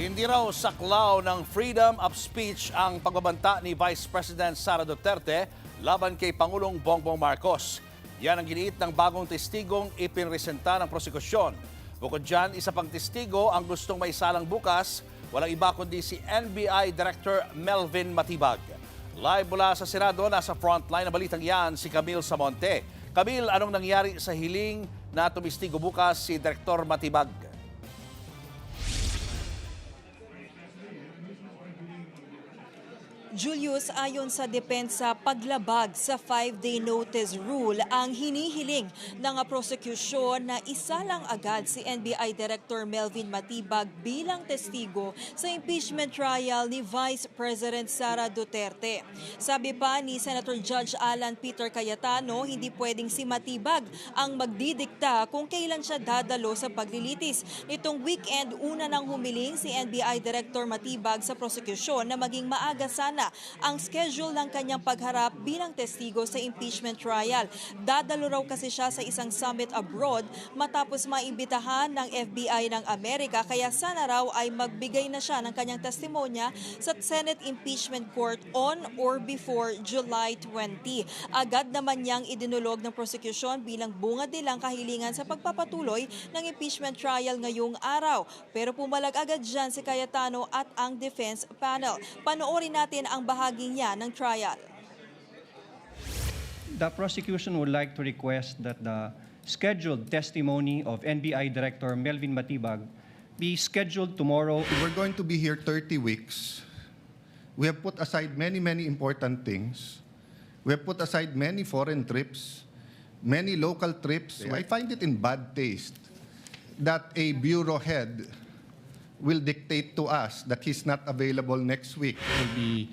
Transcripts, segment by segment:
Hindi raw saklaw ng freedom of speech ang pagbabanta ni Vice President Sara Duterte laban kay Pangulong Bongbong Marcos. Yan ang giniit ng bagong testigong ipinresenta ng prosekusyon. Bukod dyan, isa pang testigo ang gustong maisalang bukas, walang iba kundi si NBI Director Melvin Matibag. Live mula sa Senado, nasa frontline ng balitang yan si Camille Samonte. Camille, anong nangyari sa hiling na tumistigo bukas si Director Matibag? Julius, ayon sa depensa, paglabag sa 5-day notice rule ang hinihiling ng prosekusyon na isalang agad si NBI Director Melvin Matibag bilang testigo sa impeachment trial ni Vice President Sara Duterte. Sabi pa ni Senator Judge Alan Peter Cayetano, hindi pwedeng si Matibag ang magdidikta kung kailan siya dadalo sa paglilitis. Nitong weekend, una nang humiling si NBI Director Matibag sa prosekusyon na maging maaga sana ang schedule ng kanyang pagharap bilang testigo sa impeachment trial. Dadalo raw kasi siya sa isang summit abroad matapos maimbitahan ng FBI ng Amerika, kaya sana raw ay magbigay na siya ng kanyang testimonya sa Senate Impeachment Court on or before July 20. Agad naman niyang idinulog ng prosecution bilang bungad nilang kahilingan sa pagpapatuloy ng impeachment trial ngayong araw. Pero pumalag agad dyan si Cayetano at ang defense panel. Panoorin natin ang bahagi niya ng trial. The prosecution would like to request that the scheduled testimony of NBI Director Melvin Matibag be scheduled tomorrow. We're going to be here 30 weeks. We have put aside many important things. We have put aside many foreign trips, many local trips. I find it in bad taste that a bureau head will dictate to us that he's not available next week. Will be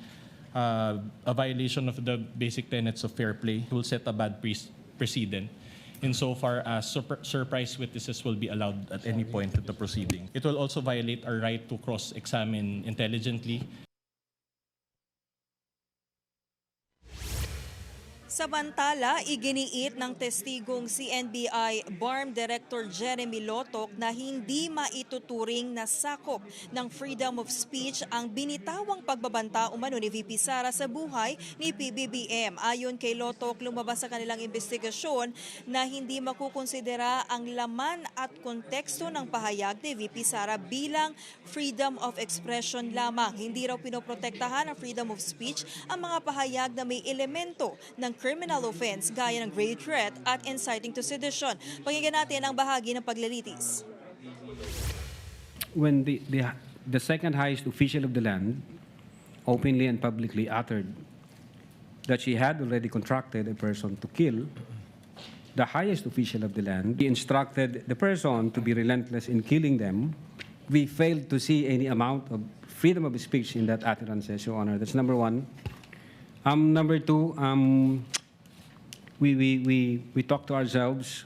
a violation of the basic tenets of fair play. It will set a bad precedent insofar as surprise witnesses will be allowed at any point of the proceeding. It will also violate our right to cross-examine intelligently. Samantala, iginiit ng testigong si NBI BARM Director Jeremy Lotoc na hindi maituturing na sakop ng freedom of speech ang binitawang pagbabanta umano ni VP Sara sa buhay ni PBBM. Ayon kay Lotoc, lumabas sa kanilang investigasyon na hindi makukonsidera ang laman at konteksto ng pahayag ni VP Sara bilang freedom of expression lamang. Hindi raw pinoprotektahan ang freedom of speech ang mga pahayag na may elemento ng criminal offense gaya ng grave threat at inciting to sedition. Pakinggan natin ang bahagi ng paglilitis. When the second highest official of the land openly and publicly uttered that she had already contracted a person to kill, the highest official of the land, he instructed the person to be relentless in killing them. We failed to see any amount of freedom of speech in that utterances, Your Honor. That's number one. Number two, we talk to ourselves.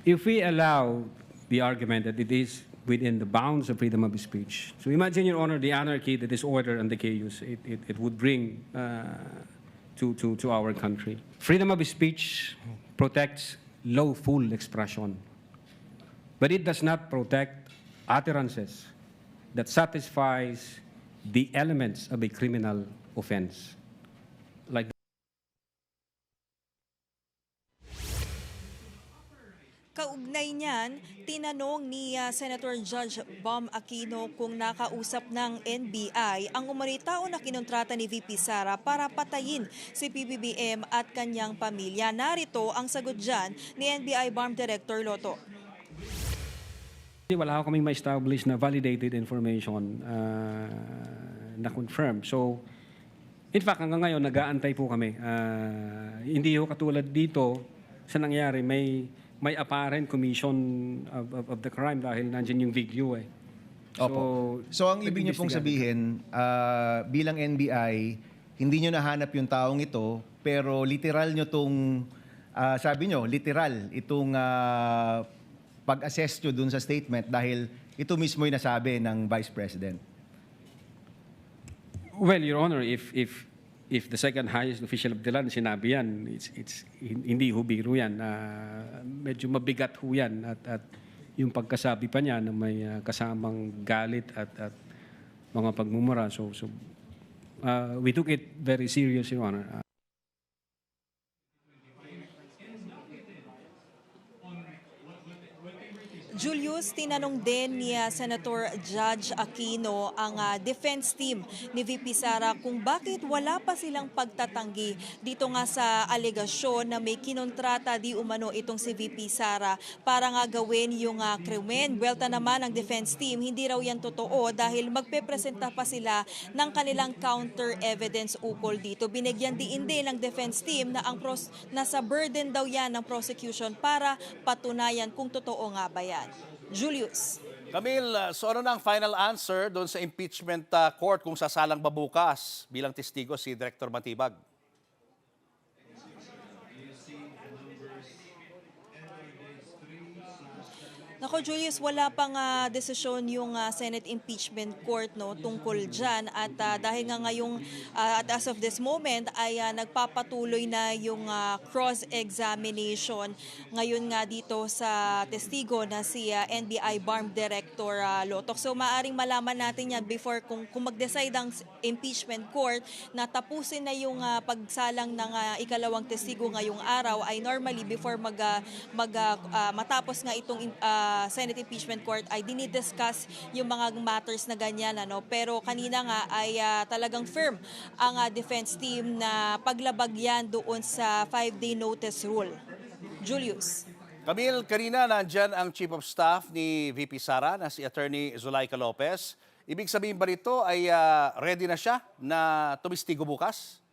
If we allow the argument that it is within the bounds of freedom of speech, so imagine, Your Honor, the anarchy, the disorder, and the chaos it would bring to our country. Freedom of speech protects lawful expression, but it does not protect utterances that satisfies the elements of a criminal offense. Like Kaugnay niyan, tinanong ni Senator Judge Bam Aquino kung nakausap ng NBI ang umanitao na kinontrata ni VP Sara para patayin si PBBM at kanyang pamilya. Narito ang sagot dyan ni NBI BARM Director Lotoc. wala ko kaming ma-establish na validated information na confirm. So, in fact, hanggang ngayon, nag-aantay po kami. Hindi ho katulad dito sa nangyari, may apparent commission of the crime dahil nandiyan yung video eh. Opo. So ang ibig niyo pong sabihin, bilang NBI, hindi niyo nahanap yung taong ito, pero literal niyo tong, sabi niyo, literal itong pag-assess niyo dun sa statement dahil ito mismo yung nasabi ng Vice President. Well, Your Honor, if the second highest official of the land sinabi yan, hindi ho biro yan. Medyo mabigat ho yan at yung pagkasabi pa niya na may kasamang galit at mga pagmumura. So we took it very serious, Your Honor. Julius, tinanong din ni Senator Judge Aquino ang defense team ni VP Sara kung bakit wala pa silang pagtatanggi dito nga sa alegasyon na may kinontrata di umano itong si VP Sara para nga gawin yung krimen. Buwelta naman ng defense team, hindi raw yan totoo dahil magpepresenta pa sila ng kanilang counter evidence ukol dito. Binigyan din ng defense team na nasa burden daw yan ng prosecution para patunayan kung totoo nga ba yan. Julius. Camille, so ano na ang final answer doon sa impeachment court kung sasalang ba bukas bilang testigo si Director Matibag? Nako Julius, wala pang desisyon yung Senate Impeachment Court no tungkol diyan at dahil nga ngayong at as of this moment ay nagpapatuloy na yung cross-examination ngayon nga dito sa testigo na si NBI BARM Director Lotok. So maaring malaman natin yan before kung mag-decide ang impeachment court na tapusin na yung pagsalang ng ikalawang testigo ngayong araw ay normally before matapos nga itong Senate Impeachment Court ay dinidiscuss yung mga matters na ganyan. Pero kanina nga ay talagang firm ang defense team na paglabag yan doon sa 5-day notice rule. Julius. Camille, kanina nandyan ang Chief of Staff ni VP Sara na si Attorney Zulaika Lopez. Ibig sabihin ba rito ay ready na siya na tumistigo bukas?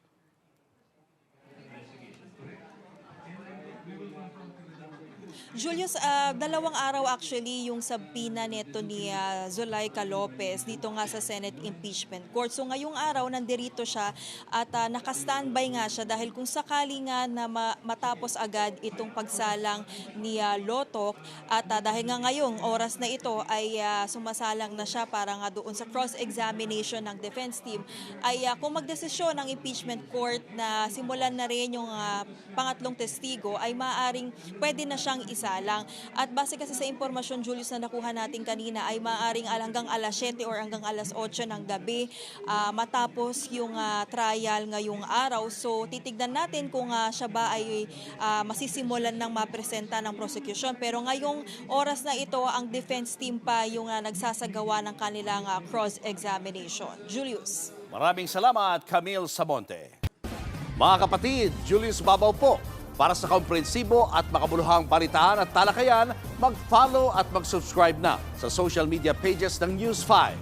Julius, dalawang araw actually yung sabina nito ni Zulaika Lopez dito nga sa Senate Impeachment Court. So ngayong araw nandirito siya at naka-standby nga siya dahil kung sakali nga na matapos agad itong pagsalang ni Lotok at dahil nga ngayong oras na ito ay sumasalang na siya para nga doon sa cross-examination ng defense team ay kung magdesisyon ng impeachment court na simulan na rin yung pangatlong testigo ay maaring pwede na siyang isalang. At base kasi sa impormasyon, Julius, na nakuha natin kanina ay maaaring hanggang alas 7 or hanggang alas 8 ng gabi matapos yung trial ngayong araw. So titignan natin kung siya ba ay masisimulan ng mapresenta ng prosecution. Pero ngayong oras na ito, ang defense team pa yung nagsasagawa ng kanilang cross-examination. Julius. Maraming salamat, Camille Samonte. Mga kapatid, Julius Babaw po. Para sa komprehensibo at makabuluhang balitaan at talakayan, mag-follow at mag-subscribe na sa social media pages ng News 5.